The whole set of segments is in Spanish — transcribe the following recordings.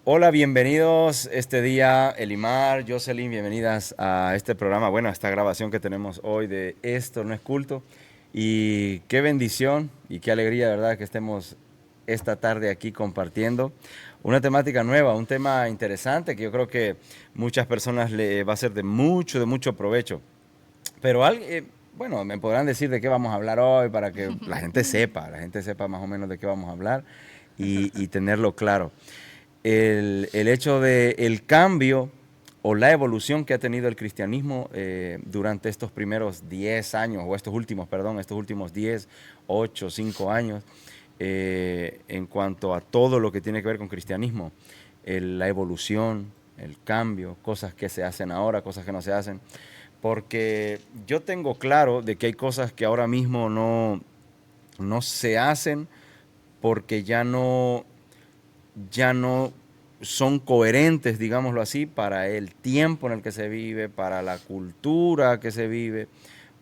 Hola, bienvenidos este día, Elimar, Jocelyn, bienvenidas a este programa, bueno, a esta grabación que tenemos hoy de Esto no es culto. Y qué bendición y qué alegría, ¿verdad?, que estemos esta tarde aquí compartiendo una temática nueva, un tema interesante que yo creo que muchas personas le va a ser de mucho provecho. Pero bueno, me podrán decir de qué vamos a hablar hoy para que la gente sepa más o menos de qué vamos a hablar y tenerlo claro el hecho de el cambio o la evolución que ha tenido el cristianismo durante estos primeros 10 años, o estos últimos, perdón, estos últimos 10, 8, 5 años, en cuanto a todo lo que tiene que ver con cristianismo, la evolución, el cambio, cosas que se hacen ahora, cosas que no se hacen, porque yo tengo claro de que hay cosas que ahora mismo no se hacen porque ya no son coherentes, digámoslo así, para el tiempo en el que se vive, para la cultura que se vive,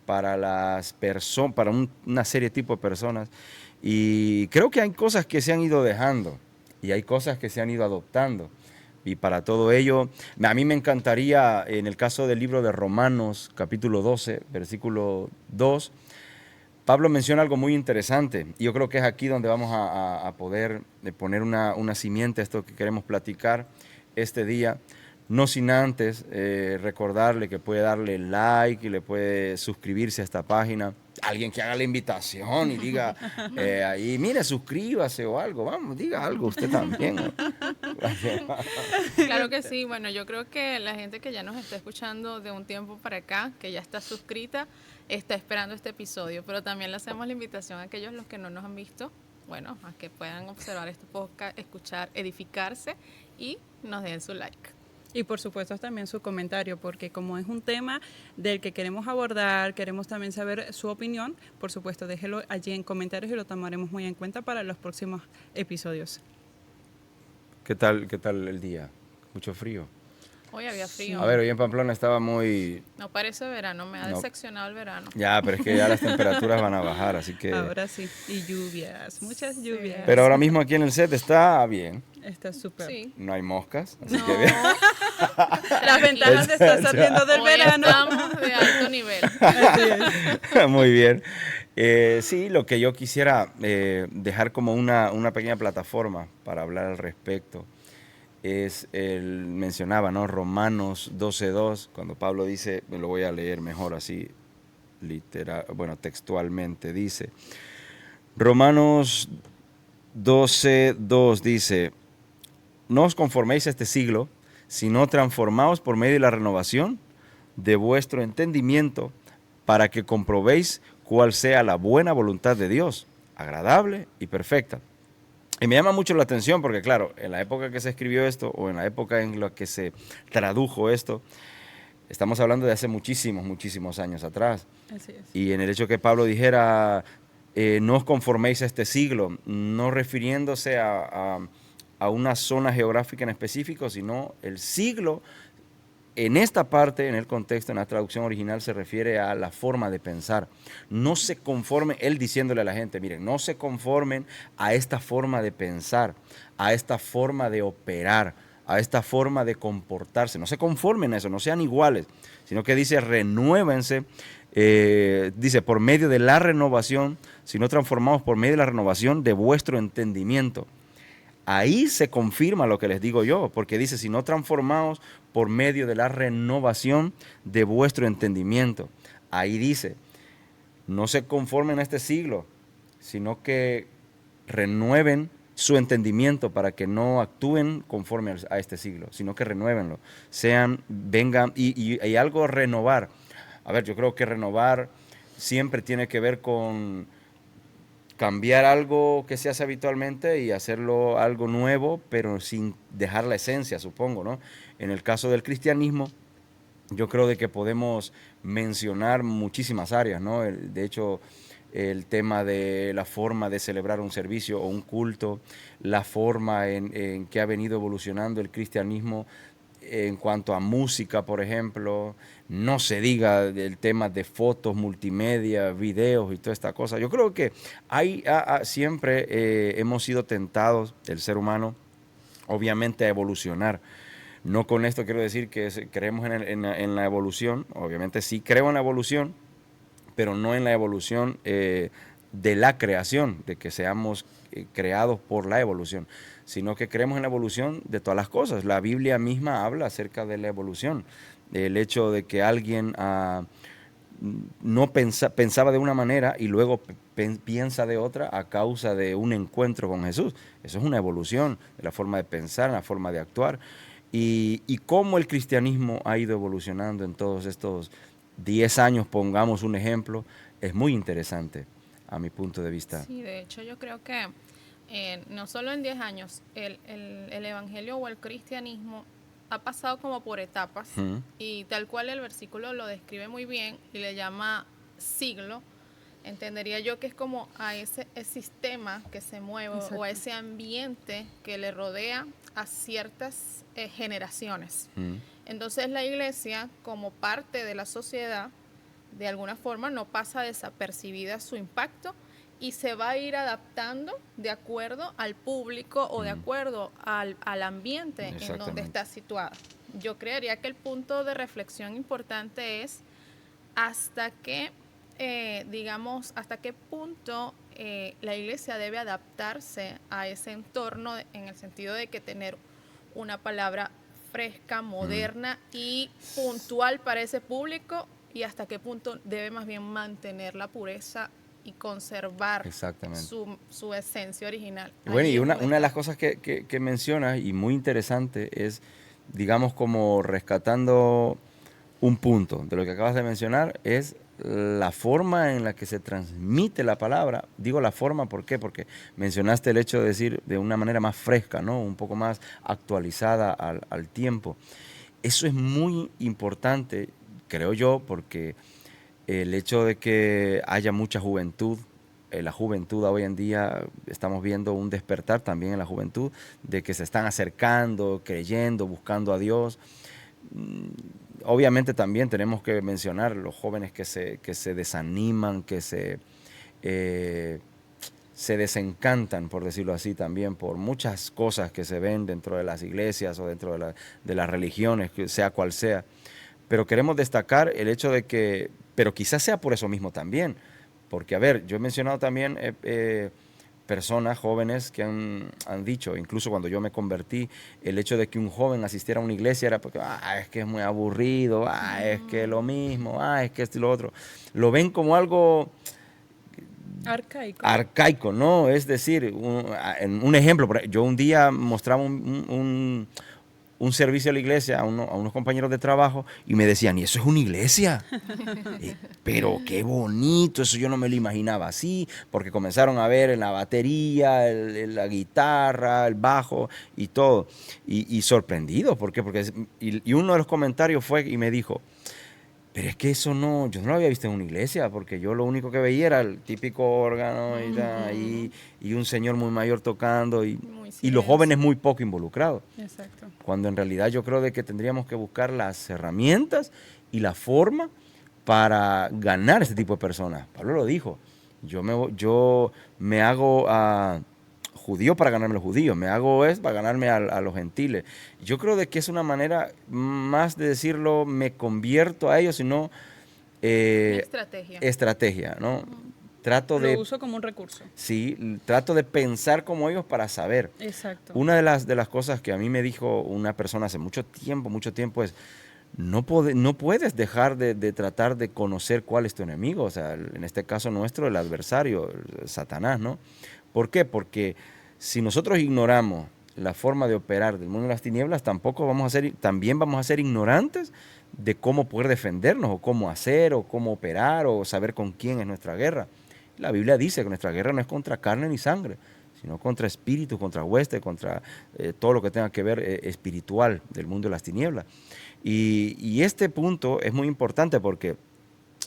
para las personas, para una serie de tipos de personas. Y creo que hay cosas que se han ido dejando y hay cosas que se han ido adoptando. Y para todo ello, a mí me encantaría, en el caso del libro de Romanos, capítulo 12, versículo 2, Pablo menciona algo muy interesante y yo creo que es aquí donde vamos a poder poner una simiente a esto que queremos platicar este día. No sin antes recordarle que puede darle like y le puede suscribirse a esta página. Alguien que haga la invitación y diga ahí, mire, suscríbase o algo. Vamos, diga algo usted también, ¿no? Claro que sí, bueno, yo creo que la gente que ya nos está escuchando de un tiempo para acá, que ya está suscrita, está esperando este episodio, pero también le hacemos la invitación a aquellos los que no nos han visto, bueno, a que puedan observar este podcast, escuchar, edificarse y nos den su like. Y por supuesto también su comentario, porque como es un tema del que queremos abordar, queremos también saber su opinión, por supuesto déjelo allí en comentarios y lo tomaremos muy en cuenta para los próximos episodios. Qué tal el día? Mucho frío. Hoy había A frío. ver, hoy en Pamplona estaba muy... No parece verano, me ha No, decepcionado el verano. ya, pero es que ya las temperaturas van a bajar, así que... Ahora sí, y lluvias, muchas Sí. Pero lluvias. ahora mismo aquí en el set está bien. Está súper. Sí. No hay moscas, así No, que bien. Las ventajas de estar saliendo del hoy verano. estamos de alto nivel. Así es. Muy bien. Sí, lo que yo quisiera dejar como una pequeña plataforma para hablar al respecto es, mencionaba, ¿no? Romanos 12:2, cuando Pablo dice, me lo voy a leer mejor así, literal, bueno, textualmente dice, Romanos 12:2 dice, no os conforméis a este siglo, sino transformaos por medio de la renovación de vuestro entendimiento, para que comprobéis cuál sea la buena voluntad de Dios, agradable y perfecta. Y me llama mucho la atención porque, claro, en la época que se escribió esto o en la época en la que se tradujo esto, estamos hablando de hace muchísimos años atrás. Así es. Y en el hecho que Pablo dijera, no os conforméis a este siglo, no refiriéndose a una zona geográfica en específico, sino el siglo. En esta parte, en el contexto, en la traducción original, se refiere a la forma de pensar. No se conformen, él diciéndole a la gente, miren, no se conformen a esta forma de pensar, a esta forma de operar, a esta forma de comportarse. No se conformen a eso, no sean iguales, sino que dice, renuévense, dice, por medio de la renovación, sino transformados por medio de la renovación de vuestro entendimiento. Ahí se confirma lo que les digo yo, porque dice, si no transformaos por medio de la renovación de vuestro entendimiento. Ahí dice, no se conformen a este siglo, sino que renueven su entendimiento para que no actúen conforme a este siglo, sino que renuévenlo, vengan, y algo renovar. A ver, yo creo que renovar siempre tiene que ver con cambiar algo que se hace habitualmente y hacerlo algo nuevo, pero sin dejar la esencia, supongo, ¿no? En el caso del cristianismo, yo creo de que podemos mencionar muchísimas áreas, ¿no? De hecho, el tema de la forma de celebrar un servicio o un culto, la forma en que ha venido evolucionando el cristianismo en cuanto a música, por ejemplo, no se diga del tema de fotos, multimedia, videos y toda esta cosa. Yo creo que siempre hemos sido tentados, el ser humano, obviamente a evolucionar. No con esto quiero decir que creemos en la evolución, obviamente sí creo en la evolución, pero no en la evolución de la creación, de que seamos creados por la evolución, sino que creemos en la evolución de todas las cosas. La Biblia misma habla acerca de la evolución, el hecho de que alguien no pensaba de una manera y luego piensa de otra a causa de un encuentro con Jesús. Eso es una evolución de la forma de pensar, la forma de actuar. Y cómo el cristianismo ha ido evolucionando en todos estos 10 años, pongamos un ejemplo, es muy interesante a mi punto de vista. Sí, de hecho yo creo que no solo en 10 años, el evangelio o el cristianismo ha pasado como por etapas y tal cual el versículo lo describe muy bien y le llama siglo, entendería yo que es como a ese sistema que se mueve. Exacto. O a ese ambiente que le rodea a ciertas generaciones. Entonces la iglesia, como parte de la sociedad, de alguna forma no pasa desapercibida su impacto y se va a ir adaptando de acuerdo al público o de acuerdo al ambiente en donde está situada. Yo creería que el punto de reflexión importante es hasta qué, hasta qué punto la iglesia debe adaptarse a ese entorno, en el sentido de que tener una palabra fresca, moderna y puntual para ese público, y hasta qué punto debe más bien mantener la pureza y conservar su esencia original. Bueno, y una de las cosas que mencionas, y muy interesante, es, digamos, como rescatando un punto de lo que acabas de mencionar, es la forma en la que se transmite la palabra. Digo la forma, ¿por qué? Porque mencionaste el hecho de decir de una manera más fresca, ¿no? Un poco más actualizada al tiempo. Eso es muy importante, creo yo, porque el hecho de que haya mucha juventud, la juventud hoy en día, estamos viendo un despertar también en la juventud, de que se están acercando, creyendo, buscando a Dios. Obviamente también tenemos que mencionar los jóvenes que se desaniman, que se desencantan, por decirlo así, también por muchas cosas que se ven dentro de las iglesias o dentro de las religiones, sea cual sea. Pero queremos destacar el hecho de que, pero quizás sea por eso mismo también, porque a ver, yo he mencionado también personas jóvenes que han dicho, incluso cuando yo me convertí, el hecho de que un joven asistiera a una iglesia era porque, es que es muy aburrido, es que es lo mismo, es que esto y lo otro. Lo ven como algo arcaico, ¿no? Es decir, un ejemplo, yo un día mostraba un servicio a la iglesia a unos compañeros de trabajo y me decían, ¿y eso es una iglesia? Pero qué bonito, eso yo no me lo imaginaba así, porque comenzaron a ver en la batería, la guitarra, el bajo y todo, y sorprendidos. ¿Por qué? Porque uno de los comentarios fue y me dijo, pero es que eso no, yo no lo había visto en una iglesia, porque yo lo único que veía era el típico órgano y un señor muy mayor tocando y los jóvenes muy poco involucrados. Exacto. Cuando en realidad yo creo de que tendríamos que buscar las herramientas y la forma para ganar a este tipo de personas. Pablo lo dijo, yo me hago judío para ganarme a los judíos, me hago para ganarme a los gentiles. Yo creo de que es una manera más de decirlo, me convierto a ellos, sino estrategia, ¿no? Lo uso como un recurso. Sí, trato de pensar como ellos para saber. Exacto. Una de las cosas que a mí me dijo una persona hace mucho tiempo es, no puedes dejar de tratar de conocer cuál es tu enemigo, o sea, en este caso nuestro, el adversario, Satanás, ¿no? ¿Por qué? Porque si nosotros ignoramos la forma de operar del mundo de las tinieblas, también vamos a ser ignorantes de cómo poder defendernos, o cómo hacer, o cómo operar, o saber con quién es nuestra guerra. La Biblia dice que nuestra guerra no es contra carne ni sangre, sino contra espíritus, contra huestes, contra todo lo que tenga que ver espiritual del mundo de las tinieblas. Y este punto es muy importante porque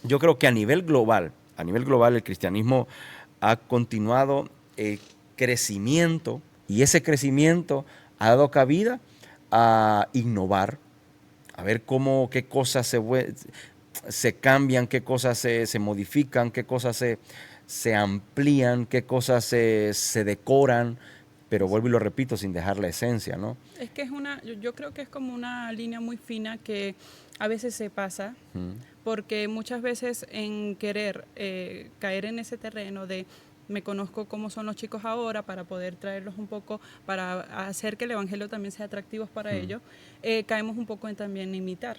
yo creo que a nivel global el cristianismo ha continuado crecimiento, y ese crecimiento ha dado cabida a innovar, a ver qué cosas se cambian, qué cosas se modifican, qué cosas se amplían, qué cosas se decoran, pero vuelvo y lo repito, sin dejar la esencia, ¿no? Es que yo creo que es como una línea muy fina que a veces se pasa, porque muchas veces en querer caer en ese terreno de me conozco cómo son los chicos ahora para poder traerlos un poco, para hacer que el evangelio también sea atractivo para ellos, caemos un poco en también imitar.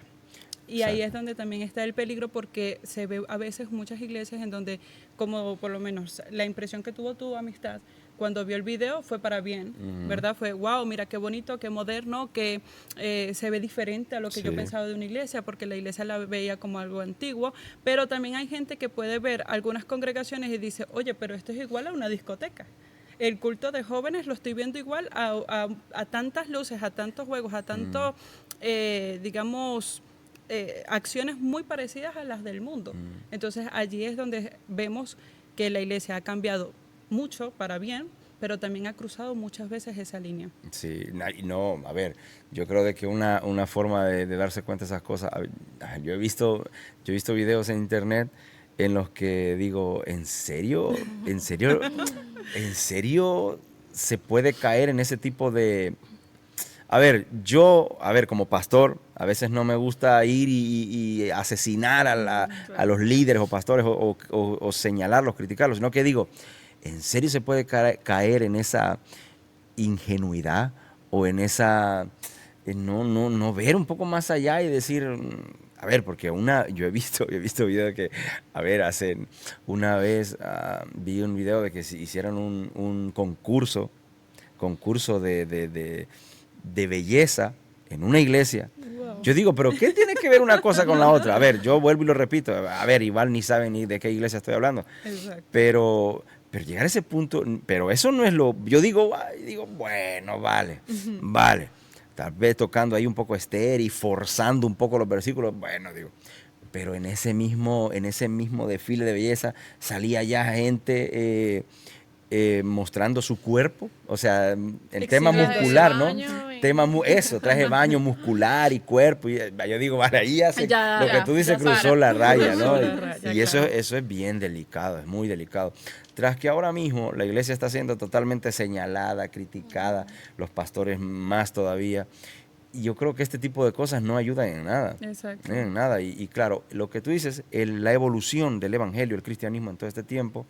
Y ahí es donde también está el peligro, porque se ve a veces muchas iglesias en donde, como por lo menos la impresión que tuvo tu amistad cuando vio el video fue para bien, ¿verdad? Fue, wow, mira qué bonito, qué moderno, que se ve diferente a lo que yo pensaba de una iglesia, porque la iglesia la veía como algo antiguo, pero también hay gente que puede ver algunas congregaciones y dice, oye, pero esto es igual a una discoteca. El culto de jóvenes lo estoy viendo igual a tantas luces, a tantos juegos, a tantos, digamos, acciones muy parecidas a las del mundo. Entonces allí es donde vemos que la iglesia ha cambiado mucho para bien, pero también ha cruzado muchas veces esa línea. Sí, no, a ver, yo creo de que una forma de darse cuenta de esas cosas, yo he visto videos en internet en los que digo, ¿en serio? ¿En serio? ¿En serio se puede caer en ese tipo de...? A ver, como pastor, a veces no me gusta ir y asesinar a los líderes o pastores o señalarlos, criticarlos, sino que digo, ¿en serio se puede caer en esa ingenuidad o en esa no ver un poco más allá y decir, a ver, porque yo he visto videos que, a ver, una vez vi un video de que si hicieron un concurso de belleza en una iglesia. Wow. Yo digo, pero ¿qué tiene que ver una cosa con la otra? A ver, yo vuelvo y lo repito, a ver, igual ni saben ni de qué iglesia estoy hablando. Exacto. Pero llegar a ese punto, pero eso no es yo digo, bueno, vale. Tal vez tocando ahí un poco estéril y forzando un poco los versículos, bueno, digo, pero en ese mismo desfile de belleza salía ya gente mostrando su cuerpo, o sea, el tema muscular, ¿no? Traje de baño muscular y cuerpo, y yo digo, vale, ahí lo que tú dices cruzó la raya, ¿no? Y eso es bien delicado, es muy delicado. Tras que ahora mismo la iglesia está siendo totalmente señalada, criticada, los pastores más todavía, y yo creo que este tipo de cosas no ayudan en nada. Exacto. En nada, y claro, lo que tú dices, la evolución del evangelio, el cristianismo en todo este tiempo,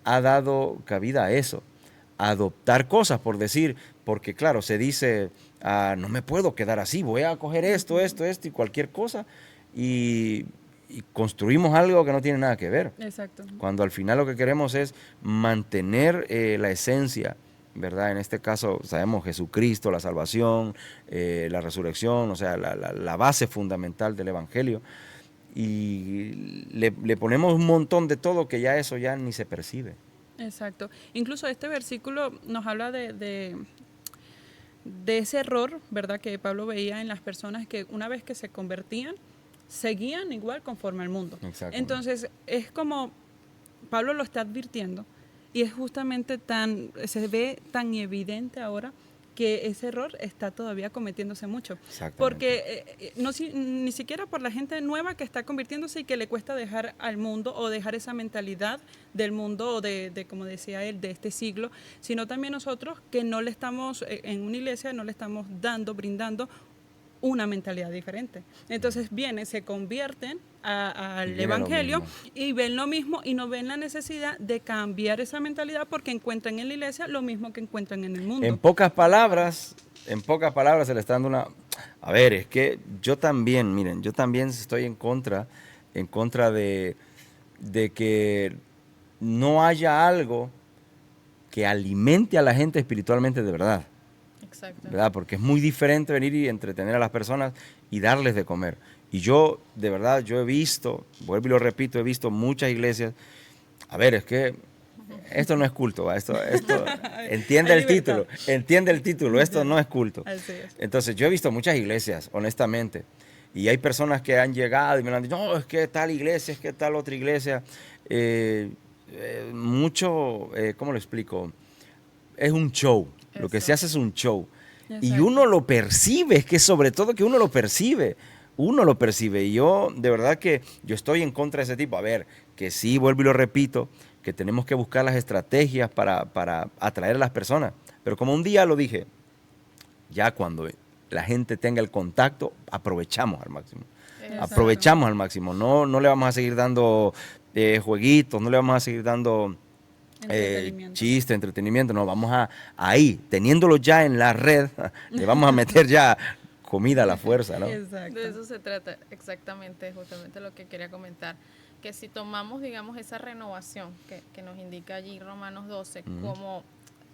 ha dado cabida a eso, a adoptar cosas, por decir, porque claro, se dice, no me puedo quedar así, voy a coger esto y cualquier cosa, y construimos algo que no tiene nada que ver. Exacto. Cuando al final lo que queremos es mantener la esencia, ¿verdad? En este caso sabemos Jesucristo, la salvación, la resurrección, o sea, la base fundamental del evangelio. Y le ponemos un montón de todo que ya eso ya ni se percibe. Exacto. Incluso este versículo nos habla de ese error, ¿verdad?, que Pablo veía en las personas que una vez que se convertían, seguían igual conforme al mundo. Entonces, es como Pablo lo está advirtiendo y es justamente se ve tan evidente ahora que ese error está todavía cometiéndose mucho. Porque ni siquiera por la gente nueva que está convirtiéndose y que le cuesta dejar al mundo o dejar esa mentalidad del mundo o de como decía él, de este siglo, sino también nosotros que no le estamos, en una iglesia, no le estamos brindando una mentalidad diferente. Entonces se convierten al evangelio y ven lo mismo y no ven la necesidad de cambiar esa mentalidad porque encuentran en la iglesia lo mismo que encuentran en el mundo. En pocas palabras se le está dando una... A ver, es que yo también estoy en contra de que no haya algo que alimente a la gente espiritualmente de verdad. Exacto. ¿Verdad? Porque es muy diferente venir y entretener a las personas y darles de comer. Y yo, de verdad, vuelvo y lo repito, he visto muchas iglesias. A ver, es que esto no es culto, ¿va? Esto entiende el título, esto no es culto. Así es. Entonces, yo he visto muchas iglesias, honestamente, y hay personas que han llegado y me han dicho, no, es que tal iglesia, es que tal otra iglesia. ¿Cómo lo explico? Es un show. Eso. Lo que se hace es un show. Exacto. Y uno lo percibe, es que sobre todo que uno lo percibe. Y yo, de verdad que yo estoy en contra de ese tipo. A ver, que sí, vuelvo y lo repito, que tenemos que buscar las estrategias para atraer a las personas. Pero como un día lo dije, ya cuando la gente tenga el contacto, aprovechamos al máximo. Exacto. Aprovechamos al máximo. No le vamos a seguir dando jueguitos, no le vamos a seguir dando chiste, entretenimiento. No, vamos a ahí, teniéndolo ya en la red, le vamos a meter ya comida a la fuerza, ¿no? Exacto. De eso se trata, exactamente, justamente lo que quería comentar. Que si tomamos, digamos, esa renovación que nos indica allí Romanos 12, como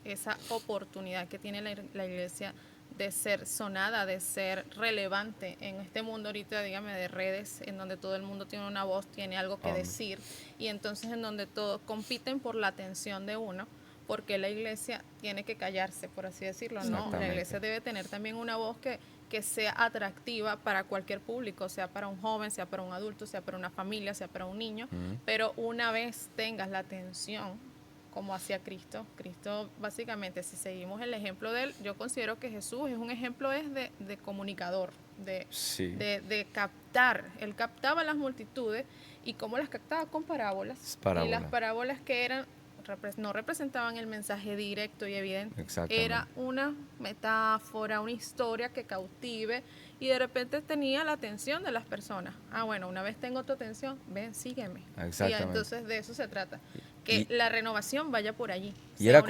esa oportunidad que tiene la iglesia de ser sonada, de ser relevante en este mundo ahorita, dígame, de redes, en donde todo el mundo tiene una voz, tiene algo que decir, y entonces en donde todos compiten por la atención de uno, porque la iglesia tiene que callarse, por así decirlo, ¿no? La iglesia debe tener también una voz que sea atractiva para cualquier público, sea para un joven, sea para un adulto, sea para una familia, sea para un niño, pero una vez tengas la atención, como hacía Cristo, básicamente, si seguimos el ejemplo de él, yo considero que Jesús es un ejemplo de comunicador, de captar. Él captaba las multitudes, y cómo las captaba con parábolas. Y las parábolas que eran no representaban el mensaje directo y evidente. Era una metáfora, una historia que cautive, y de repente tenía la atención de las personas. Bueno, una vez tengo tu atención, ven, sígueme. Y entonces de eso se trata, que la renovación vaya por allí. Y era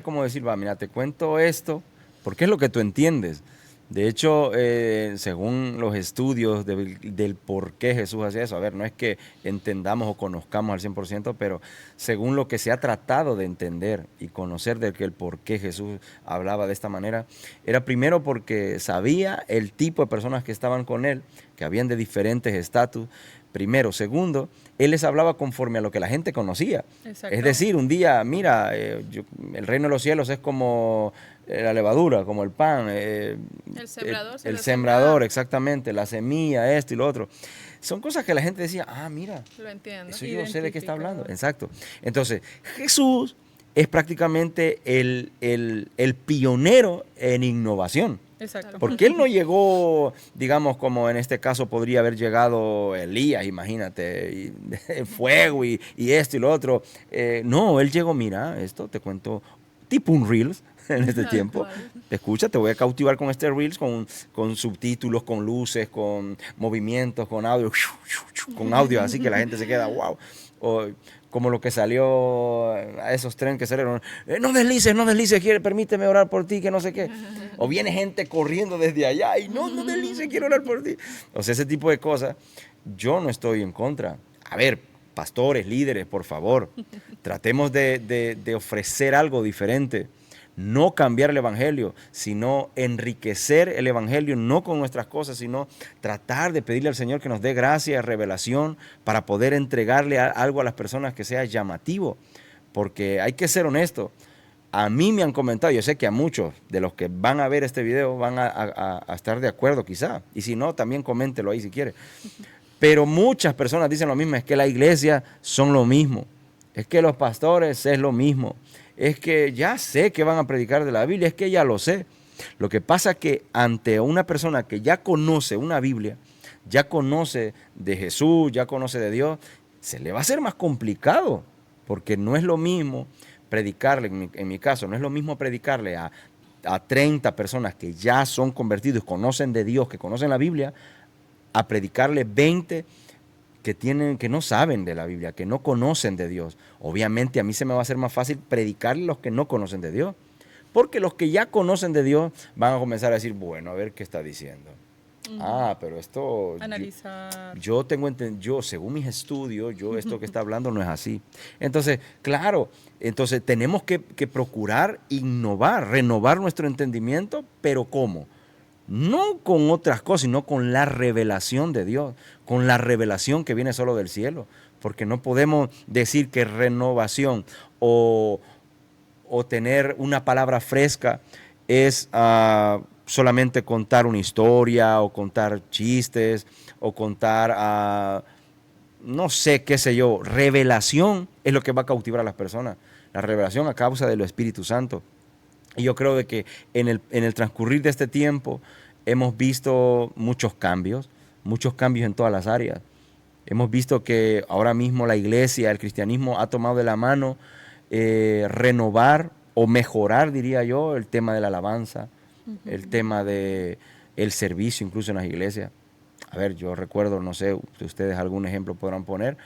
como decir, va, mira, te cuento esto, porque es lo que tú entiendes. De hecho, según los estudios del por qué Jesús hacía eso, a ver, no es que entendamos o conozcamos al 100%, pero según lo que se ha tratado de entender y conocer de que el por qué Jesús hablaba de esta manera, era primero porque sabía el tipo de personas que estaban con él, que habían de diferentes estatus. Primero. Segundo, él les hablaba conforme a lo que la gente conocía. Exacto. Es decir, un día, mira, el reino de los cielos es como la levadura, como el pan. El sembrador, exactamente, la semilla, esto y lo otro. Son cosas que la gente decía, mira, lo entiendo. Eso yo sé de qué está hablando. Exacto. Entonces, Jesús es prácticamente el pionero en innovación. Exacto. Porque él no llegó, digamos, como en este caso podría haber llegado Elías, imagínate, y fuego y esto y lo otro. No, él llegó, mira, esto te cuento, tipo un Reels en este tiempo. Te escucha, te voy a cautivar con este Reels, con subtítulos, con luces, con movimientos, con audio, así que la gente se queda, wow. O como lo que salió a esos trenes que salieron, no deslices, permíteme orar por ti, que no sé qué. O viene gente corriendo desde allá y no deslices, quiero orar por ti. O sea, ese tipo de cosas, yo no estoy en contra. A ver, pastores, líderes, por favor, tratemos de ofrecer algo diferente. No cambiar el evangelio, sino enriquecer el evangelio, no con nuestras cosas, sino tratar de pedirle al Señor que nos dé gracia, revelación, para poder entregarle algo a las personas que sea llamativo. Porque hay que ser honesto. A mí me han comentado, yo sé que a muchos de los que van a ver este video van a estar de acuerdo quizá. Y si no, también coméntelo ahí si quiere. Pero muchas personas dicen lo mismo, es que la iglesia son lo mismo. Es que los pastores es lo mismo. Es que ya sé que van a predicar de la Biblia, es que ya lo sé. Lo que pasa es que ante una persona que ya conoce una Biblia, ya conoce de Jesús, ya conoce de Dios, se le va a hacer más complicado, porque no es lo mismo predicarle, en mi caso, no es lo mismo predicarle a 30 personas que ya son convertidos, conocen de Dios, que conocen la Biblia, a predicarle 20 que no saben de la Biblia, que no conocen de Dios. Obviamente a mí se me va a hacer más fácil predicarle a los que no conocen de Dios, porque los que ya conocen de Dios van a comenzar a decir, bueno, a ver qué está diciendo. Pero esto... Analizar. Yo según mis estudios, esto que está hablando no es así. Entonces, claro, tenemos que procurar innovar, renovar nuestro entendimiento, pero ¿cómo? No con otras cosas, sino con la revelación de Dios, con la revelación que viene solo del cielo. Porque no podemos decir que renovación o tener una palabra fresca es solamente contar una historia o contar chistes o contar, no sé, qué sé yo. Revelación es lo que va a cautivar a las personas. La revelación a causa del Espíritu Santo. Y yo creo de que en el transcurrir de este tiempo hemos visto muchos cambios en todas las áreas. Hemos visto que ahora mismo la iglesia, el cristianismo ha tomado de la mano renovar o mejorar, diría yo, el tema de la alabanza, el tema de el servicio, incluso en las iglesias. A ver, yo recuerdo, no sé, si ustedes algún ejemplo podrán poner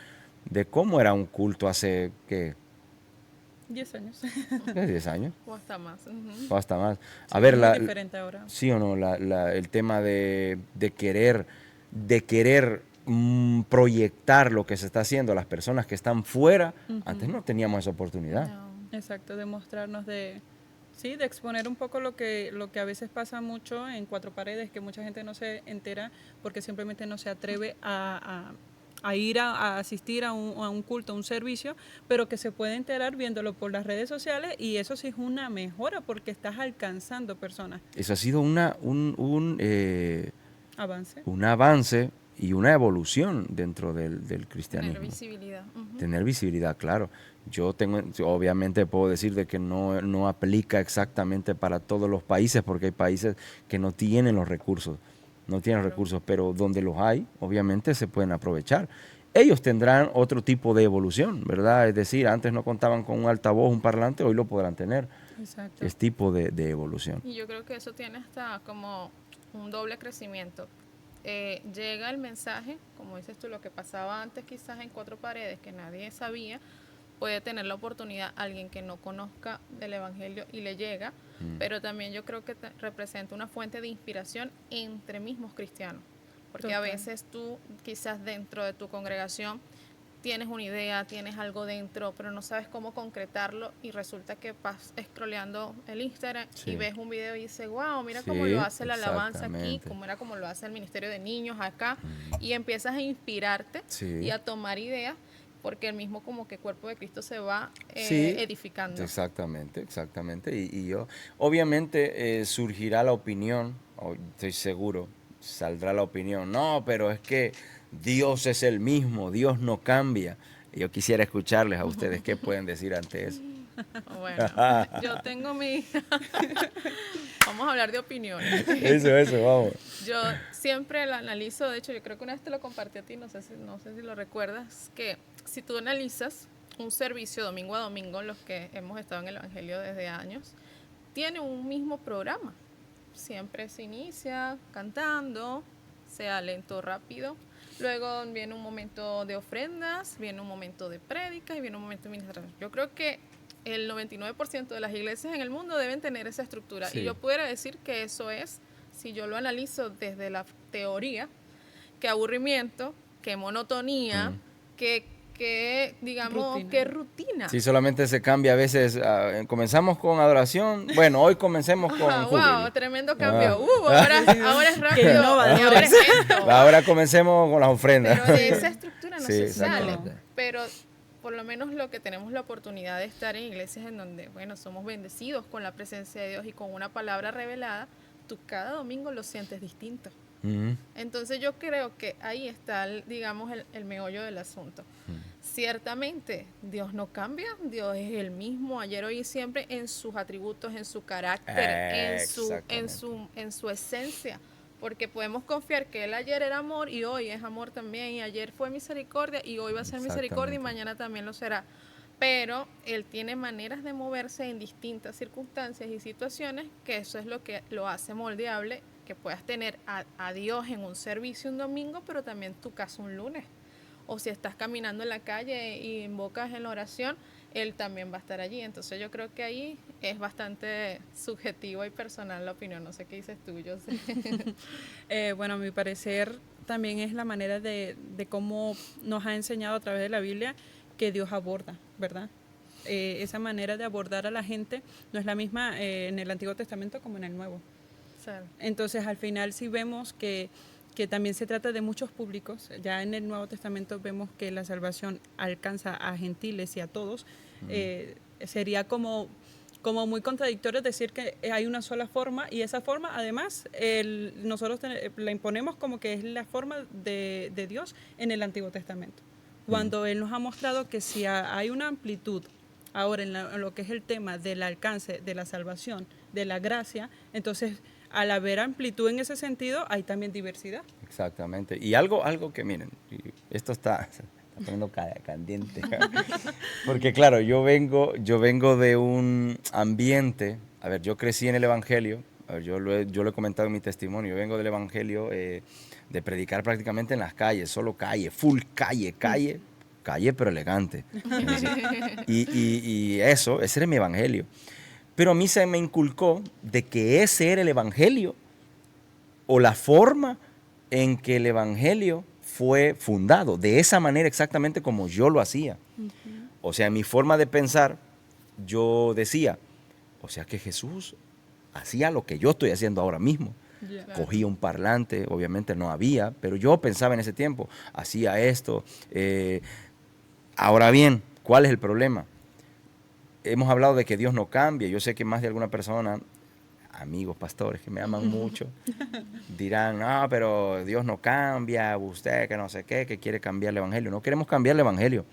de cómo era un culto hace, ¿qué? 10 años. ¿Qué? 10 años, O hasta más. o hasta más. A Sí, ver, es muy diferente ahora. sí o no, el tema de querer proyectar lo que se está haciendo a las personas que están fuera. Antes no teníamos esa oportunidad. No. Exacto, demostrarnos sí, de exponer un poco lo que a veces pasa mucho en cuatro paredes, que mucha gente no se entera porque simplemente no se atreve a ir a asistir a un culto, a un servicio, pero que se puede enterar viéndolo por las redes sociales, y eso sí es una mejora porque estás alcanzando personas. Eso ha sido un Avance. avance y una evolución dentro del cristianismo. Tener visibilidad. Tener visibilidad, claro. Obviamente puedo decir de que no aplica exactamente para todos los países, porque hay países que no tienen los recursos, pero donde los hay, obviamente se pueden aprovechar. Ellos tendrán otro tipo de evolución, ¿verdad? Es decir, antes no contaban con un altavoz, un parlante, hoy lo podrán tener. Exacto. Es tipo de evolución. Y yo creo que eso tiene hasta como un doble crecimiento. Llega el mensaje, como dices tú, lo que pasaba antes quizás en cuatro paredes, que nadie sabía, puede tener la oportunidad alguien que no conozca del Evangelio y le llega, pero también yo creo que representa una fuente de inspiración entre mismos cristianos, porque a veces tú quizás dentro de tu congregación tienes una idea, tienes algo dentro, pero no sabes cómo concretarlo, y resulta que vas scrolleando el Instagram y ves un video y dices, wow, mira cómo lo hace la alabanza aquí, cómo lo hace el Ministerio de Niños acá, y empiezas a inspirarte y a tomar ideas, porque el mismo como que cuerpo de Cristo se va edificando. Exactamente. Y yo, obviamente surgirá la opinión, estoy seguro, saldrá la opinión, no, pero es que Dios es el mismo, Dios no cambia. Yo quisiera escucharles a ustedes qué pueden decir ante eso. Bueno, yo tengo Vamos a hablar de opiniones. Eso, vamos. Yo siempre lo analizo, de hecho yo creo que una vez te lo compartí a ti, no sé si lo recuerdas, que si tú analizas un servicio domingo a domingo, los que hemos estado en el Evangelio desde años, tiene un mismo programa. Siempre se inicia cantando, sea lento o rápido. Luego viene un momento de ofrendas, viene un momento de prédicas y viene un momento de ministración. Yo creo que el 99% de las iglesias en el mundo deben tener esa estructura. Sí. Y yo pudiera decir que eso es, si yo lo analizo desde la teoría, que aburrimiento, que monotonía, que digamos, que rutina. Sí, solamente se cambia a veces. Comenzamos con adoración. Bueno, hoy comencemos con júbilo. Wow, tremendo cambio. Ahora es rápido y ahora es lento. Ahora comencemos con las ofrendas. Pero de esa estructura no se sale. Pero por lo menos lo que tenemos la oportunidad de estar en iglesias en donde, bueno, somos bendecidos con la presencia de Dios y con una palabra revelada, tú cada domingo lo sientes distinto. Entonces yo creo que ahí está, digamos, el meollo del asunto. Ciertamente, Dios no cambia, Dios es el mismo ayer, hoy y siempre, en sus atributos, en su carácter, en su esencia, porque podemos confiar que Él ayer era amor y hoy es amor también, y ayer fue misericordia y hoy va a ser misericordia y mañana también lo será. Pero Él tiene maneras de moverse en distintas circunstancias y situaciones, que eso es lo que lo hace moldeable, que puedas tener a Dios en un servicio un domingo, pero también tu casa un lunes. O si estás caminando en la calle y invocas en la oración, Él también va a estar allí. Entonces yo creo que ahí es bastante subjetiva y personal la opinión. No sé qué dices tú, yo sé. Bueno, a mi parecer también es la manera de cómo nos ha enseñado a través de la Biblia que Dios aborda, ¿verdad? Esa manera de abordar a la gente no es la misma en el Antiguo Testamento como en el Nuevo. Entonces, al final sí vemos que también se trata de muchos públicos. Ya en el Nuevo Testamento vemos que la salvación alcanza a gentiles y a todos. Sería como muy contradictorio decir que hay una sola forma, y esa forma, además, nosotros la imponemos como que es la forma de Dios en el Antiguo Testamento. Cuando Él nos ha mostrado que si hay una amplitud ahora en lo que es el tema del alcance de la salvación, de la gracia, entonces al haber amplitud en ese sentido, hay también diversidad. Exactamente. Y algo que, miren, esto está está poniendo candente. Porque claro, yo vengo de un ambiente, a ver, yo crecí en el Evangelio, a ver, yo lo he comentado en mi testimonio, yo vengo del Evangelio de predicar prácticamente en las calles, solo calle, full calle, pero elegante. Y eso, ese era mi Evangelio. Pero a mí se me inculcó de que ese era el Evangelio o la forma en que el Evangelio fue fundado, de esa manera exactamente como yo lo hacía. O sea, mi forma de pensar, yo decía, o sea que Jesús hacía lo que yo estoy haciendo ahora mismo. Cogía un parlante, obviamente no había, pero yo pensaba en ese tiempo, hacía esto. Ahora bien, ¿cuál es el problema? Hemos hablado de que Dios no cambia. Yo sé que más de alguna persona, amigos pastores que me aman mucho, dirán, no, pero Dios no cambia, usted que no sé qué, que quiere cambiar el Evangelio. No queremos cambiar el Evangelio.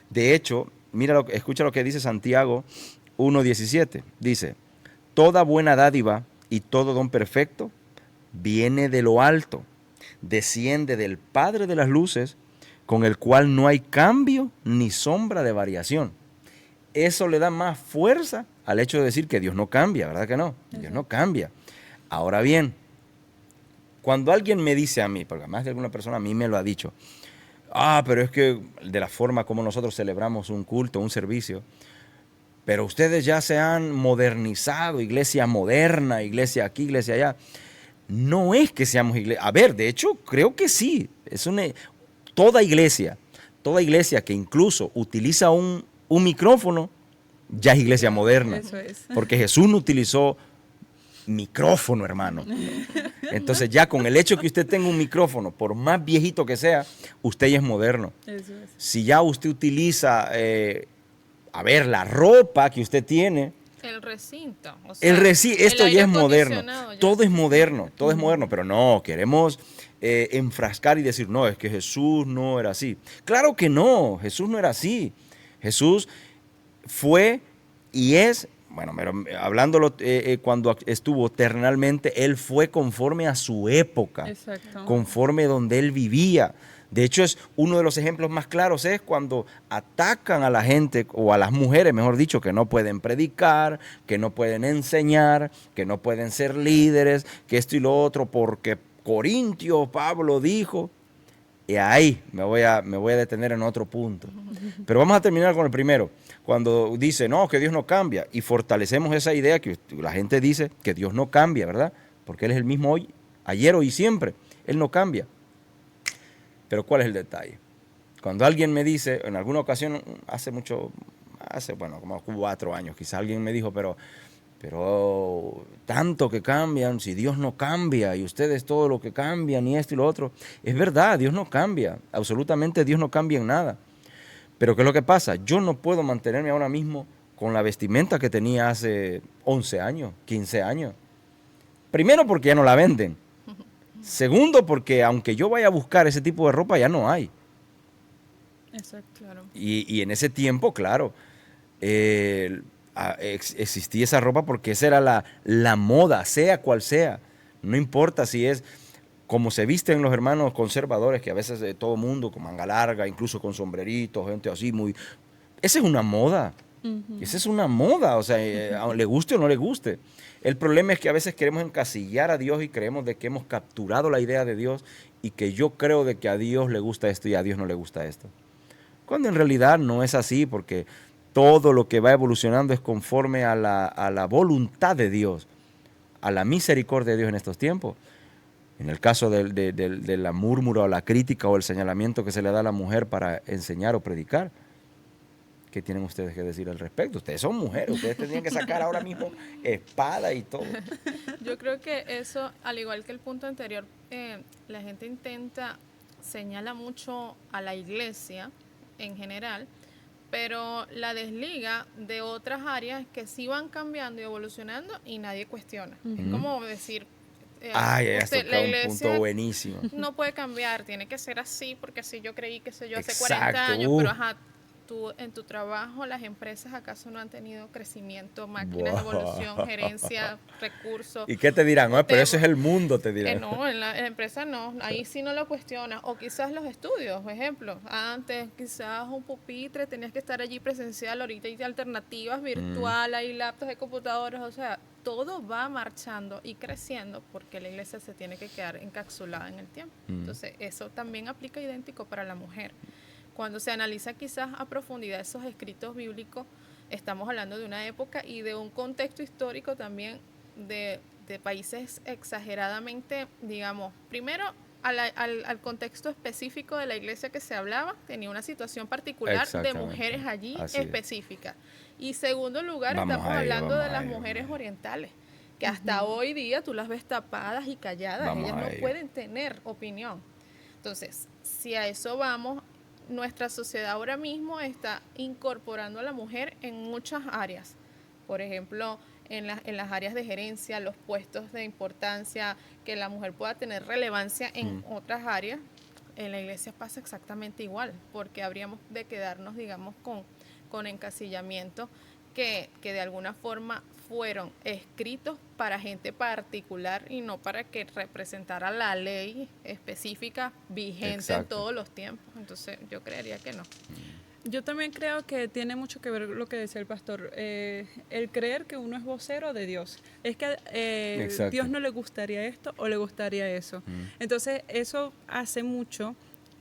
De hecho, escucha lo que dice Santiago 1:17. Dice, toda buena dádiva y todo don perfecto viene de lo alto, desciende del Padre de las luces, con el cual no hay cambio ni sombra de variación. Eso le da más fuerza al hecho de decir que Dios no cambia, ¿verdad que no? Dios no cambia. Ahora bien, cuando alguien me dice a mí, porque más de alguna persona a mí me lo ha dicho, pero es que de la forma como nosotros celebramos un culto, un servicio, pero ustedes ya se han modernizado, iglesia moderna, iglesia aquí, iglesia allá. No es que seamos iglesia. A ver, de hecho, creo que sí. Toda iglesia que incluso utiliza un micrófono, ya es iglesia moderna. Eso es. Porque Jesús no utilizó micrófono, hermano. Entonces ya con el hecho que usted tenga un micrófono, por más viejito que sea, usted ya es moderno. Eso es. Si ya usted utiliza, la ropa que usted tiene, el recinto. O sea, esto el ya aire es moderno. acondicionado ya Todo es moderno, pero no, queremos enfrascar y decir, no, es que Jesús no era así. Claro que no, Jesús no era así. Jesús fue y es, bueno, hablándolo cuando estuvo terrenalmente, Él fue conforme a su época. Exacto. Conforme donde Él vivía. De hecho, es uno de los ejemplos más claros es cuando atacan a la gente, o a las mujeres, mejor dicho, que no pueden predicar, que no pueden enseñar, que no pueden ser líderes, que esto y lo otro, porque Corintio, Pablo dijo. Y ahí me voy a detener en otro punto. Pero vamos a terminar con el primero. Cuando dice, no, que Dios no cambia, y fortalecemos esa idea que la gente dice que Dios no cambia, ¿verdad? Porque Él es el mismo hoy, ayer, hoy y siempre. Él no cambia. Pero ¿cuál es el detalle? Cuando alguien me dice, en alguna ocasión, hace como 4 años, quizás alguien me dijo, pero tanto que cambian, si Dios no cambia y ustedes todo lo que cambian y esto y lo otro. Es verdad, Dios no cambia, absolutamente Dios no cambia en nada. Pero ¿qué es lo que pasa? Yo no puedo mantenerme ahora mismo con la vestimenta que tenía hace 11 años, 15 años. Primero porque ya no la venden. Segundo, porque aunque yo vaya a buscar ese tipo de ropa, ya no hay. Exacto. Claro. Y en ese tiempo, claro, existía esa ropa porque esa era la moda, sea cual sea. No importa si es como se visten los hermanos conservadores, que a veces todo mundo con manga larga, incluso con sombreritos, gente así muy... Esa es una moda. Esa es una moda, o sea, le guste o no le guste. El problema es que a veces queremos encasillar a Dios y creemos de que hemos capturado la idea de Dios y que yo creo de que a Dios le gusta esto y a Dios no le gusta esto. Cuando en realidad no es así, porque todo lo que va evolucionando es conforme a la voluntad de Dios, a la misericordia de Dios en estos tiempos. En el caso de la murmura o la crítica o el señalamiento que se le da a la mujer para enseñar o predicar, ¿qué tienen ustedes que decir al respecto? Ustedes son mujeres, ustedes tendrían que sacar ahora mismo espada y todo. Yo creo que eso, al igual que el punto anterior, la gente señala mucho a la iglesia en general, pero la desliga de otras áreas que sí van cambiando y evolucionando y nadie cuestiona. Es como decir, ya has tocado un punto buenísimo. No puede cambiar, tiene que ser así, porque así yo creí, que sé yo, hace Exacto, 40 años, pero ajá, tú en tu trabajo, las empresas acaso no han tenido crecimiento, máquinas de Wow. evolución, gerencia, recursos. ¿Y qué te dirán? O Pero te- ese es el mundo, te dirán. no, en la empresa no, ahí sí no lo cuestionas. O quizás los estudios, por ejemplo, antes quizás un pupitre, tenías que estar allí presencial, ahorita hay alternativas virtual, hay laptops, hay computadores, o sea, todo va marchando y creciendo porque la iglesia se tiene que quedar encapsulada en el tiempo. Entonces, eso también aplica idéntico para la mujer. Cuando se analiza quizás a profundidad esos escritos bíblicos, estamos hablando de una época y de un contexto histórico también de países exageradamente, digamos, primero al contexto específico de la iglesia que se hablaba, tenía una situación particular de Exactamente. mujeres allí Así es. específicas. Y segundo lugar, Vamos estamos a ello, hablando de vamos a las ello, mujeres vamos a ello. orientales, que hasta hoy día tú las ves tapadas y calladas, Vamos ellas a no ello. pueden tener opinión. Entonces, si a eso vamos, nuestra sociedad ahora mismo está incorporando a la mujer en muchas áreas. Por ejemplo, en las áreas de gerencia, los puestos de importancia, que la mujer pueda tener relevancia en otras áreas. En la iglesia pasa exactamente igual, porque habríamos de quedarnos, digamos, con encasillamientos que de alguna forma fueron escritos para gente particular y no para que representara la ley específica vigente en Exacto. todos los tiempos. Entonces, yo creería que no. Yo también creo que tiene mucho que ver lo que decía el pastor, el creer que uno es vocero de Dios. Es que Exacto. Dios no le gustaría esto o le gustaría eso. Entonces, eso hace mucho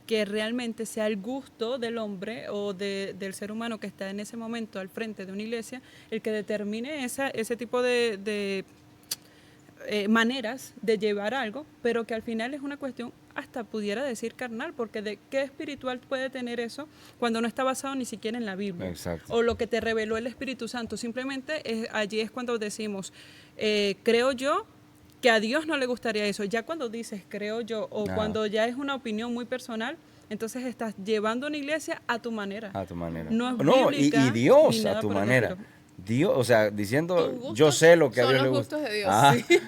que realmente sea el gusto del hombre o del ser humano que está en ese momento al frente de una iglesia el que determine ese tipo de maneras de llevar algo, pero que al final es una cuestión hasta pudiera decir carnal, porque de qué espiritual puede tener eso cuando no está basado ni siquiera en la Biblia. Exacto. O lo que te reveló el Espíritu Santo. Simplemente allí es cuando decimos, creo yo que a Dios no le gustaría eso. Ya cuando dices creo yo o cuando ya es una opinión muy personal, entonces estás llevando una iglesia a tu manera. A tu manera. No es No, bíblica y Dios ni a nada tu por el manera. estilo. Dios, o sea, Tus diciendo, gustos yo sé lo que a son Dios le los gusta. gustos de Dios, Ah, sí.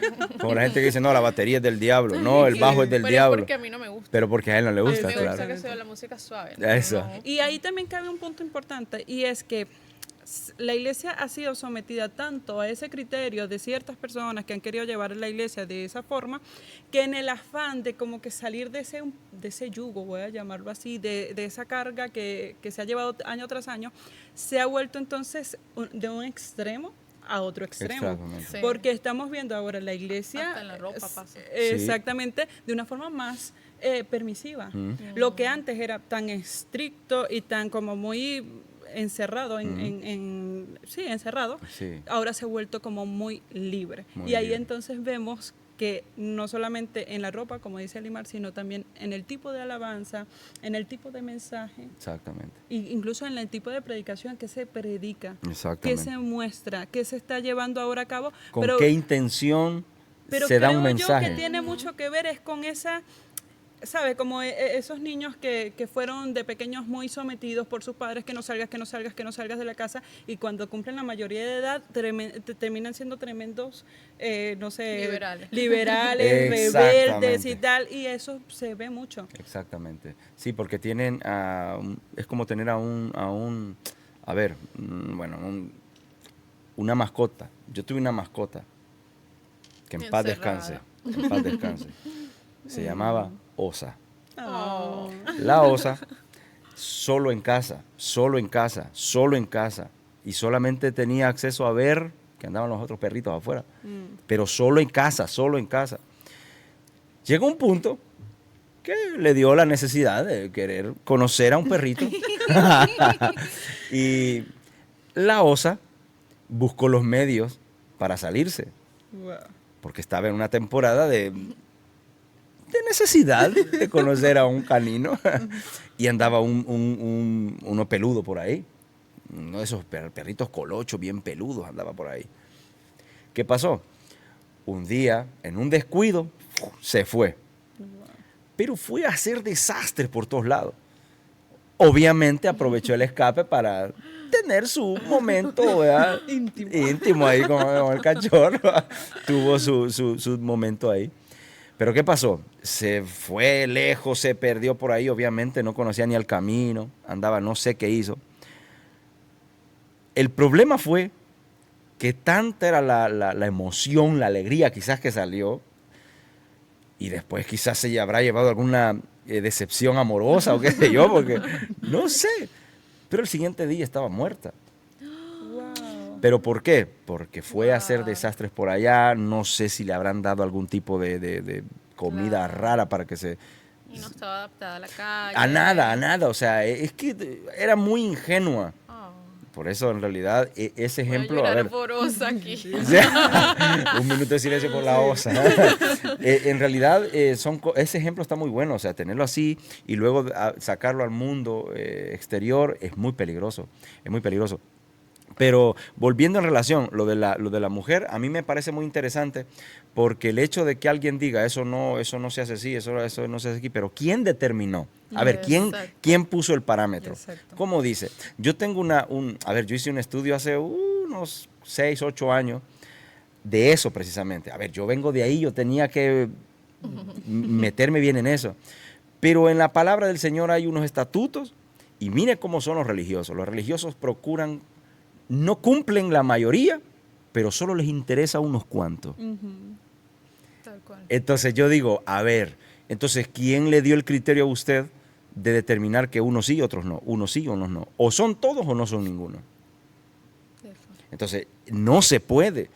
como la gente que dice, no, la batería es del diablo. No, el bajo es del Pero diablo. es porque a mí no me gusta. Pero porque a él no le A mí gusta, me claro. gusta que sea la música suave. Eso. No. Y ahí también cabe un punto importante y es que la iglesia ha sido sometida tanto a ese criterio de ciertas personas que han querido llevar la iglesia de esa forma, que en el afán de como que salir de ese yugo, voy a llamarlo así, de esa carga que se ha llevado año tras año, se ha vuelto entonces de un extremo a otro extremo. Exactamente. Sí. Porque estamos viendo ahora la iglesia Hasta en la ropa pasa. exactamente de una forma más permisiva. Lo que antes era tan estricto y tan como muy encerrado encerrado, Sí. ahora se ha vuelto como muy libre. Muy y ahí libre. entonces vemos que no solamente en la ropa, como dice Limar, sino también en el tipo de alabanza, en el tipo de mensaje, Exactamente. incluso en el tipo de predicación que se predica, que Exactamente. se muestra, que se está llevando ahora a cabo. ¿Con qué intención Pero se da un creo yo mensaje? que tiene mucho que ver es con esa, ¿sabes? Como esos niños que fueron de pequeños muy sometidos por sus padres, que no salgas, que no salgas, que no salgas de la casa, y cuando cumplen la mayoría de edad terminan siendo tremendos, no sé, liberales, rebeldes y tal, y eso se ve mucho. Exactamente. Sí, porque tienen, es como tener una mascota. Yo tuve una mascota, que en paz descanse, Encerrada. en paz descanse. Se llamaba Osa. Oh. La osa, solo en casa, solo en casa, solo en casa. Y solamente tenía acceso a ver que andaban los otros perritos afuera. Pero solo en casa, solo en casa. Llegó un punto que le dio la necesidad de querer conocer a un perrito. Y la osa buscó los medios para salirse. Wow. Porque estaba en una temporada de necesidad de conocer a un canino. Y andaba uno peludo por ahí. Uno de esos perritos colochos bien peludos andaba por ahí. ¿Qué pasó? Un día, en un descuido, se fue. Pero fue a hacer desastres por todos lados. Obviamente aprovechó el escape para tener su momento, ¿verdad? íntimo ahí con el cachorro. Tuvo su momento ahí. Pero ¿qué pasó? Se fue lejos, se perdió por ahí, obviamente no conocía ni el camino, andaba, no sé qué hizo. El problema fue que tanta era la emoción, la alegría quizás que salió, y después quizás se habrá llevado alguna decepción amorosa o qué sé yo, porque no sé. Pero el siguiente día estaba muerta. Wow. ¿Pero por qué? Porque fue a hacer Wow. desastres por allá, no sé si le habrán dado algún tipo de comida Claro. rara para que se... Y no estaba adaptada a la calle. A nada, o sea, es que era muy ingenua. Oh, Por eso, en realidad, ese voy a ejemplo, a llorar ver, porosa aquí. un minuto de silencio por la osa. En realidad, ese ejemplo está muy bueno, o sea, tenerlo así y luego sacarlo al mundo exterior es muy peligroso, es muy peligroso. Pero volviendo en relación, lo de la mujer, a mí me parece muy interesante porque el hecho de que alguien diga eso no se hace así, eso no se hace aquí, pero ¿quién determinó? A ver, Exacto. ¿quién puso el parámetro? Exacto. ¿Cómo dice? Yo tengo a ver, yo hice un estudio hace unos 6, 8 años de eso precisamente. A ver, yo vengo de ahí, yo tenía que meterme bien en eso. Pero en la palabra del Señor hay unos estatutos y mire cómo son los religiosos. Los religiosos procuran, no cumplen la mayoría, pero solo les interesa a unos cuantos. Tal cual. Entonces yo digo, a ver, entonces, ¿quién le dio el criterio a usted de determinar que unos sí y otros no? Unos sí, unos no. O son todos o no son ninguno. Entonces, no se puede.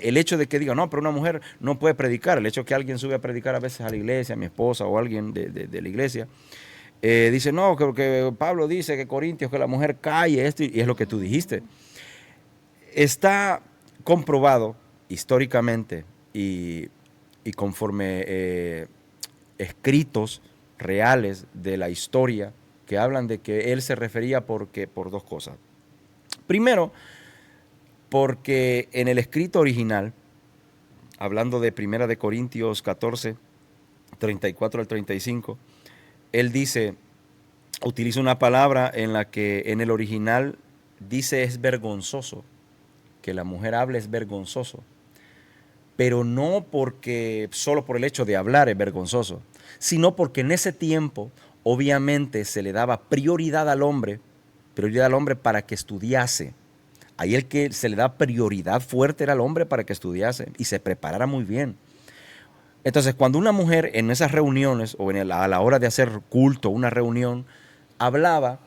El hecho de que diga, no, pero una mujer no puede predicar, el hecho de que alguien sube a predicar a veces a la iglesia, a mi esposa o alguien de la iglesia, dice, no, que Pablo dice que Corintios, que la mujer calle, esto, y es lo que tú dijiste. Está comprobado históricamente y conforme escritos reales de la historia que hablan de que él se refería por dos cosas. Primero, porque en el escrito original, hablando de 1 de Corintios 14, 34 al 35, él dice, utiliza una palabra en la que en el original dice es vergonzoso, que la mujer hable es vergonzoso, pero no porque solo por el hecho de hablar es vergonzoso, sino porque en ese tiempo obviamente se le daba prioridad al hombre para que estudiase. Ahí el que se le da prioridad fuerte era al hombre para que estudiase y se preparara muy bien. Entonces, cuando una mujer en esas reuniones o a la hora de hacer culto, una reunión, hablaba,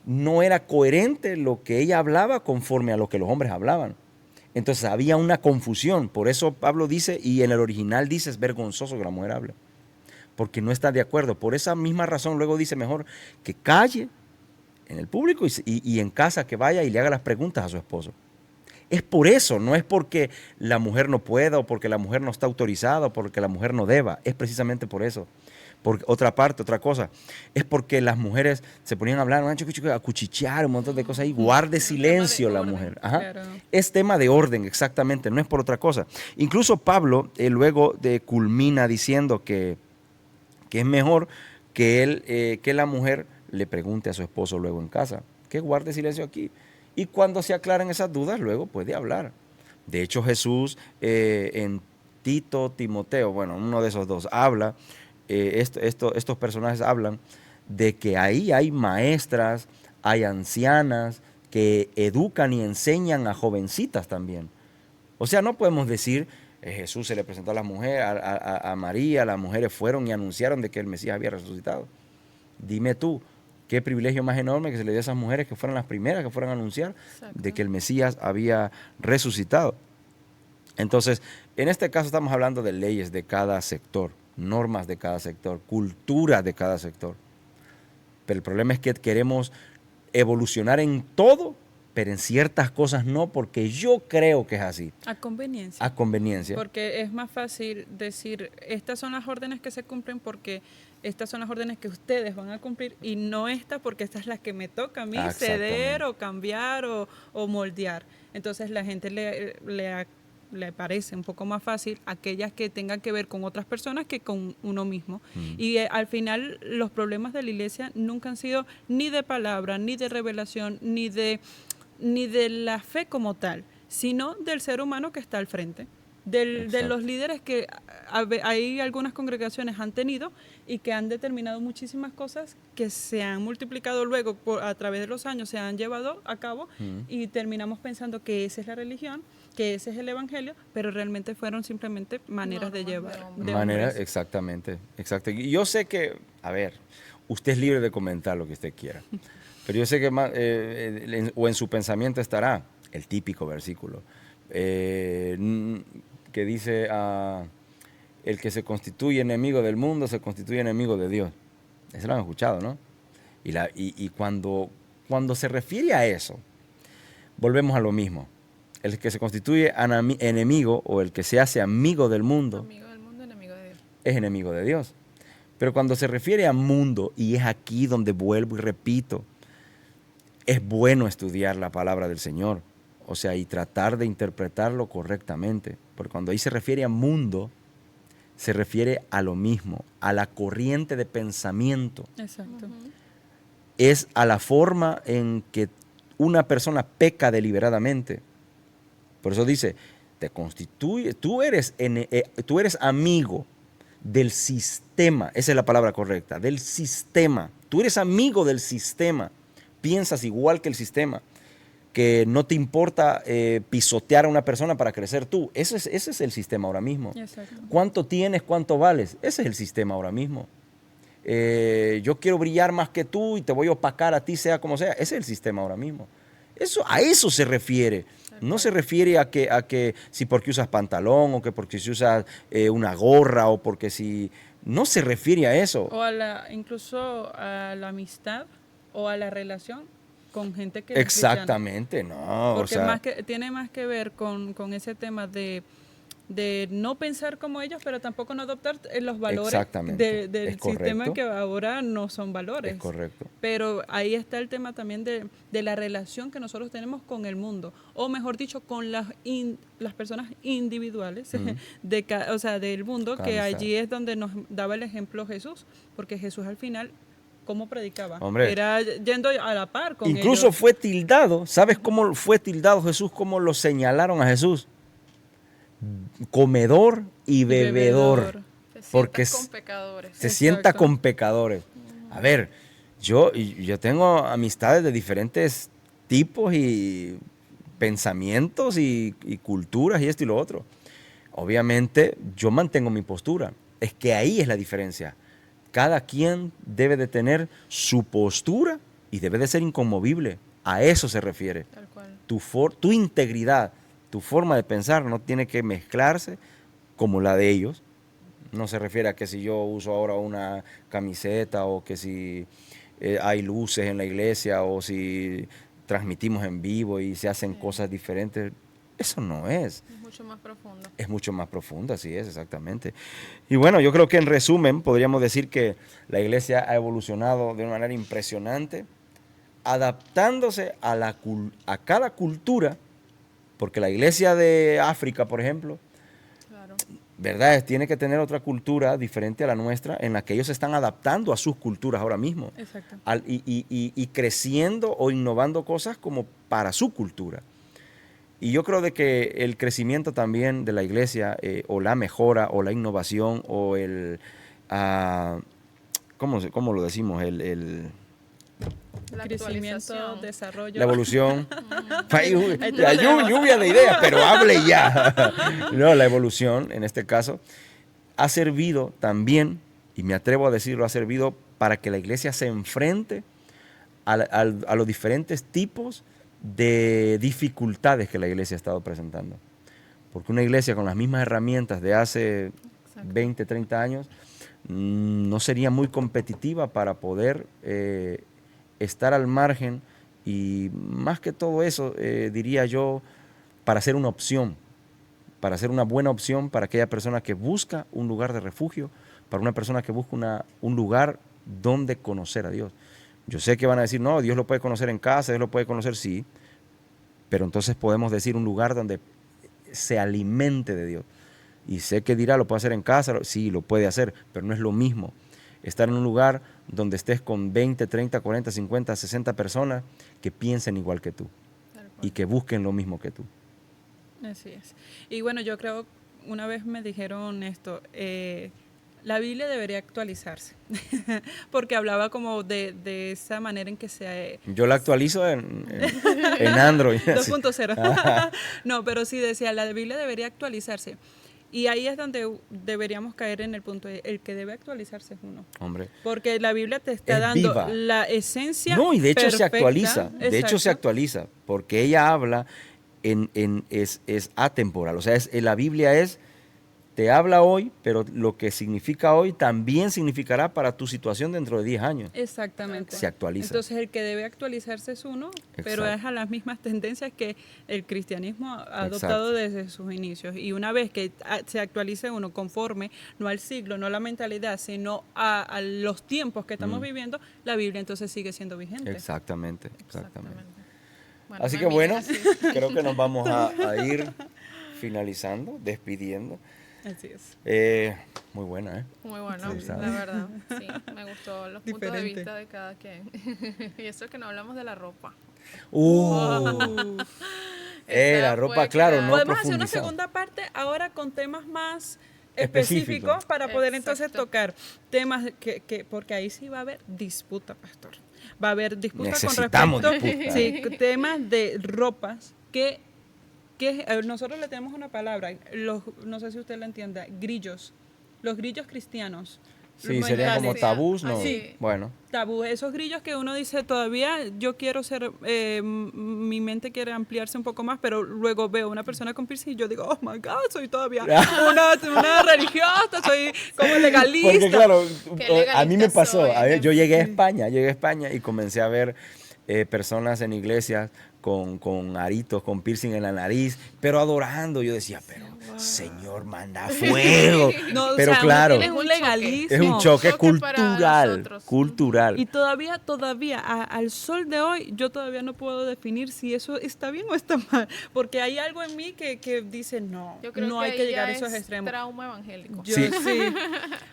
no era coherente lo que ella hablaba conforme a lo que los hombres hablaban. Entonces había una confusión. Por eso Pablo dice, y en el original dice, es vergonzoso que la mujer hable, porque no está de acuerdo. Por esa misma razón luego dice mejor que calle en el público y en casa que vaya y le haga las preguntas a su esposo. Es por eso, no es porque la mujer no pueda o porque la mujer no está autorizada o porque la mujer no deba, es precisamente por eso. Por otra cosa, es porque las mujeres se ponían a hablar, a cuchichear, un montón de cosas ahí, guarde silencio la mujer. Ajá. Claro. Es tema de orden, exactamente, no es por otra cosa. Incluso Pablo luego culmina diciendo que es mejor que la mujer le pregunte a su esposo luego en casa, que guarde silencio aquí. Y cuando se aclaren esas dudas, luego puede hablar. De hecho, Jesús en Tito, Timoteo, bueno, uno de esos dos, habla, estos personajes hablan de que ahí hay maestras, hay ancianas que educan y enseñan a jovencitas también. O sea, no podemos decir, Jesús se le presentó a las mujeres, a María, las mujeres fueron y anunciaron de que el Mesías había resucitado. Dime tú, qué privilegio más enorme que se le dio a esas mujeres que fueran las primeras que fueran a anunciar de que el Mesías había resucitado. Entonces, en este caso estamos hablando de leyes de cada sector, normas de cada sector, cultura de cada sector. Pero el problema es que queremos evolucionar en todo, pero en ciertas cosas no, porque yo creo que es así. A conveniencia. A conveniencia. Porque es más fácil decir, estas son las órdenes que se cumplen porque estas son las órdenes que ustedes van a cumplir y no esta porque esta es la que me toca a mí ceder o cambiar o moldear. Entonces la gente le parece un poco más fácil aquellas que tengan que ver con otras personas que con uno mismo. Y al final los problemas de la iglesia nunca han sido ni de palabra, ni de revelación, ni de la fe como tal, sino del ser humano que está al frente. de Exacto. los líderes que hay algunas congregaciones han tenido y que han determinado muchísimas cosas que se han multiplicado luego a través de los años, se han llevado a cabo y terminamos pensando que esa es la religión, que ese es el evangelio, pero realmente fueron simplemente maneras de Normas de llevar. hombres. de Manera, hombres. exactamente, exacto. Y yo sé que, a ver, usted es libre de comentar lo que usted quiera, pero yo sé que o en su pensamiento estará el típico versículo que dice, el que se constituye enemigo del mundo se constituye enemigo de Dios. Eso lo han escuchado, ¿no? Y cuando se refiere a eso, volvemos a lo mismo. El que se constituye enemigo o el que se hace amigo del mundo Amigo del mundo, enemigo de Dios. es enemigo de Dios. Pero cuando se refiere a mundo, y es aquí donde vuelvo y repito, es bueno estudiar la palabra del Señor, o sea, y tratar de interpretarlo correctamente. Porque cuando ahí se refiere a mundo, se refiere a lo mismo, a la corriente de pensamiento. Exacto. Es a la forma en que una persona peca deliberadamente. Por eso dice, te constituye, tú eres amigo del sistema, esa es la palabra correcta, del sistema. Tú eres amigo del sistema, piensas igual que el sistema, que no te importa pisotear a una persona para crecer tú. Ese es el sistema ahora mismo. Exacto. ¿Cuánto tienes, cuánto vales? Ese es el sistema ahora mismo. Yo quiero brillar más que tú y te voy a opacar a ti, sea como sea. Ese es el sistema ahora mismo. A eso se refiere. No se refiere a que si porque usas pantalón o que porque si usas una gorra o porque si... No se refiere a eso. O incluso a la amistad o a la relación con gente que no es cristiana. Exactamente, no. Porque o sea, tiene más que ver con ese tema de no pensar como ellos, pero tampoco no adoptar los valores Exactamente. del Es correcto. sistema que ahora no son valores. Es correcto. Pero ahí está el tema también de la relación que nosotros tenemos con el mundo, o mejor dicho, con las personas individuales o sea, del mundo, Cada que amistad. allí es donde nos daba el ejemplo Jesús, porque Jesús al final, ¿cómo predicaba? Hombre, era yendo a la par con incluso ellos. fue tildado. ¿Sabes cómo fue tildado Jesús? ¿Cómo lo señalaron a Jesús? Comedor y bebedor. Te Porque sientas con pecadores. se sienta Exacto. con pecadores. A ver, yo tengo amistades de diferentes tipos y pensamientos y culturas y esto y lo otro. Obviamente yo mantengo mi postura. Es que ahí es la diferencia. Cada quien debe de tener su postura y debe de ser inconmovible. A eso se refiere. Tal cual. Tu integridad, tu forma de pensar no tiene que mezclarse como la de ellos. No se refiere a que si yo uso ahora una camiseta o que si hay luces en la iglesia o si transmitimos en vivo y se hacen cosas diferentes. Eso no es. Es mucho más profundo. Es mucho más profunda, así es, exactamente. Y bueno, yo creo que en resumen podríamos decir que la iglesia ha evolucionado de una manera impresionante, adaptándose a cada cultura, porque la iglesia de África, por ejemplo, Claro. ¿verdad? Tiene que tener otra cultura diferente a la nuestra, en la que ellos se están adaptando a sus culturas ahora mismo. Exacto. Y creciendo o innovando cosas como para su cultura. Y yo creo de que el crecimiento también de la iglesia, o la mejora, o la innovación, o ¿cómo lo decimos? La Crecimiento, actualización. desarrollo. La evolución. Ahí La lluvia de ideas, pero hable ya. No, la evolución, en este caso, ha servido también, y me atrevo a decirlo, ha servido para que la iglesia se enfrente a los diferentes tipos de dificultades que la iglesia ha estado presentando. Porque una iglesia con las mismas herramientas de hace Exacto. 20, 30 años no sería muy competitiva para poder estar al margen y más que todo eso, diría yo, para ser una opción, para ser una buena opción para aquella persona que busca un lugar de refugio, para una persona que busca un lugar donde conocer a Dios. Yo sé que van a decir, no, Dios lo puede conocer en casa, Dios lo puede conocer, sí, pero entonces podemos decir un lugar donde se alimente de Dios. Y sé que dirá, lo puede hacer en casa, sí, lo puede hacer, pero no es lo mismo estar en un lugar donde estés con 20, 30, 40, 50, 60 personas que piensen igual que tú Tal cual. y que busquen lo mismo que tú. Así es. Y bueno, yo creo una vez me dijeron esto, la Biblia debería actualizarse, porque hablaba como de esa manera en que se... Yo la actualizo en Android. 2.0. No, pero sí decía, la Biblia debería actualizarse. Y ahí es donde deberíamos caer en el punto, el que debe actualizarse es uno. Hombre. Porque la Biblia te está Es dando viva. la esencia. No, y de hecho se perfecta. actualiza. De hecho se Exacto. actualiza. Porque ella habla es atemporal. O sea, la Biblia te habla hoy, pero lo que significa hoy también significará para tu situación dentro de 10 años. Exactamente. Se actualiza. Entonces el que debe actualizarse es uno, pero Exacto. es a las mismas tendencias que el cristianismo ha Exacto. adoptado desde sus inicios. Y una vez que se actualice uno conforme, no al siglo, no a la mentalidad, sino a los tiempos que estamos viviendo, la Biblia entonces sigue siendo vigente. Exactamente. Bueno, Así me que bueno, miras así. creo que nos vamos a ir finalizando, despidiendo. Así es. Muy buena, ¿eh? Muy bueno, Sí. la verdad. Sí, me gustó los puntos de Diferente. vista de cada quien. Y eso que no hablamos de la ropa. Uf. Esa La ropa, puede claro, quedar- no Podemos hacer una profundizar. segunda parte ahora con temas más Específico. específicos para poder entonces Exacto. tocar temas que porque ahí sí va a haber disputa, pastor. Va a haber disputa con Necesitamos respecto disputa. sí, temas de ropas que nosotros le tenemos una palabra, no sé si usted la entienda, grillos, los grillos cristianos. Sí, Los serían como mentales. tabús, ¿no? Sí. Bueno, Tabú, esos grillos que uno dice todavía yo quiero ser, mi mente quiere ampliarse un poco más, pero luego veo una persona con piercing y yo digo, oh my God, soy todavía una religiosa, soy como legalista. porque claro, Qué a mí me legalista pasó, soy. a ver, yo llegué a España y comencé a ver personas en iglesias con aritos, con piercing en la nariz, pero adorando. Yo decía, pero Señor, manda fuego. No, o pero sea, claro, es un legalismo. es un choque Choque para cultural, nosotros. cultural. Y todavía, al sol de hoy, yo todavía no puedo definir si eso está bien o está mal, porque hay algo en mí que dice, no, Yo creo no que hay que ahí llegar a ya esos es extremos. trauma evangélico. Yo Sí. sí.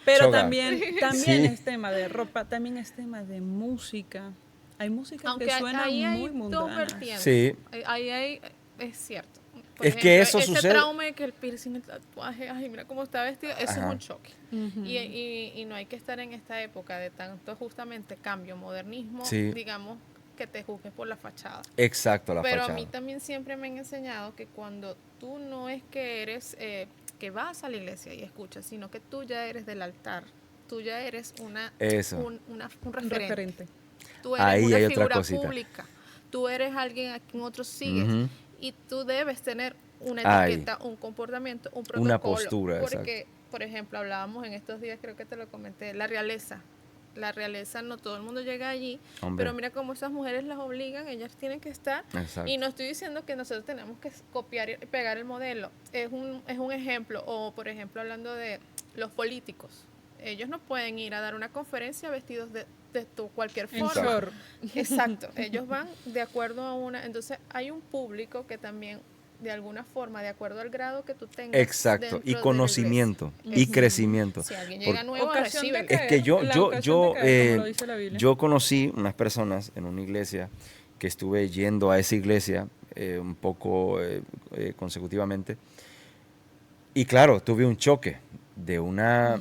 Pero Choca. también Sí. es tema de ropa, también es tema de música. Hay música Aunque que suena ahí hay muy dos mundana. vertientes. Sí. Ahí hay, es cierto. Es que eso ese sucede- trauma de que el piercing, el tatuaje, ay, mira cómo está vestido, eso Ajá. es un choque. Y no hay que estar en esta época de tanto justamente cambio, modernismo, Sí. digamos, que te juzgues por la fachada. Exacto, la Pero fachada. a mí también siempre me han enseñado que cuando tú no es que eres, que vas a la iglesia y escuchas, sino que tú ya eres del altar, tú ya eres Eso. un Un referente. referente. Tú eres Ahí una hay otra figura cosita. pública, tú eres alguien a quien otros sigues Ujú. y tú debes tener una Ay. etiqueta, un comportamiento, un protocolo. Una postura, Porque, por ejemplo, hablábamos en estos días, creo que te lo comenté, la realeza. La realeza, no todo el mundo llega allí, Hombre. pero mira cómo esas mujeres las obligan, ellas tienen que estar. Exacto. Y no estoy diciendo que nosotros tenemos que copiar y pegar el modelo. Es un ejemplo. O, por ejemplo, hablando de los políticos. Ellos no pueden ir a dar una conferencia vestidos de cualquier En forma. short. Exacto. Ellos van de acuerdo a una. Entonces, hay un público que también, de alguna forma, de acuerdo al grado que tú tengas. Exacto. dentro Y de la conocimiento. iglesia. Y crecimiento. Si alguien Por- llega nuevo, Ocasión de recibe. caer. Es que yo, La yo, ocasión yo, de caer, como lo dice la Biblia. yo conocí unas personas en una iglesia que estuve yendo a esa iglesia un poco consecutivamente. Y claro, tuve un choque de una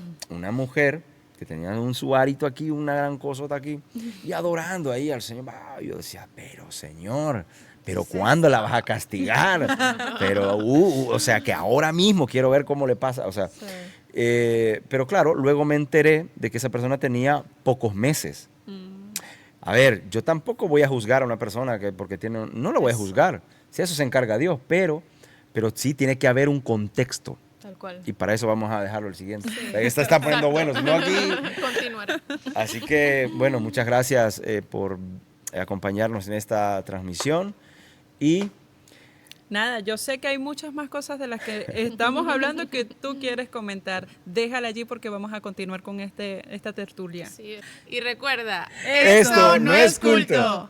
mujer que tenía un suarito aquí, una gran cosota aquí, y adorando ahí al Señor. Ah, yo decía, pero Señor, ¿pero cuándo la vas a castigar? Pero, o sea, que ahora mismo quiero ver cómo le pasa. O sea, Sí. pero claro, luego me enteré de que esa persona tenía pocos meses. A ver, yo tampoco voy a juzgar a una persona que porque tiene, no lo voy a juzgar. Si eso se encarga Dios, pero sí tiene que haber un contexto. Tal cual. Y para eso vamos a dejarlo el siguiente. Esta está poniendo bueno, si no aquí. Continuar. Así que, bueno, muchas gracias por acompañarnos en esta transmisión. Y Nada, yo sé que hay muchas más cosas de las que estamos hablando que tú quieres comentar. Déjala allí porque vamos a continuar con esta tertulia. Sí. Y recuerda, Esto no es culto.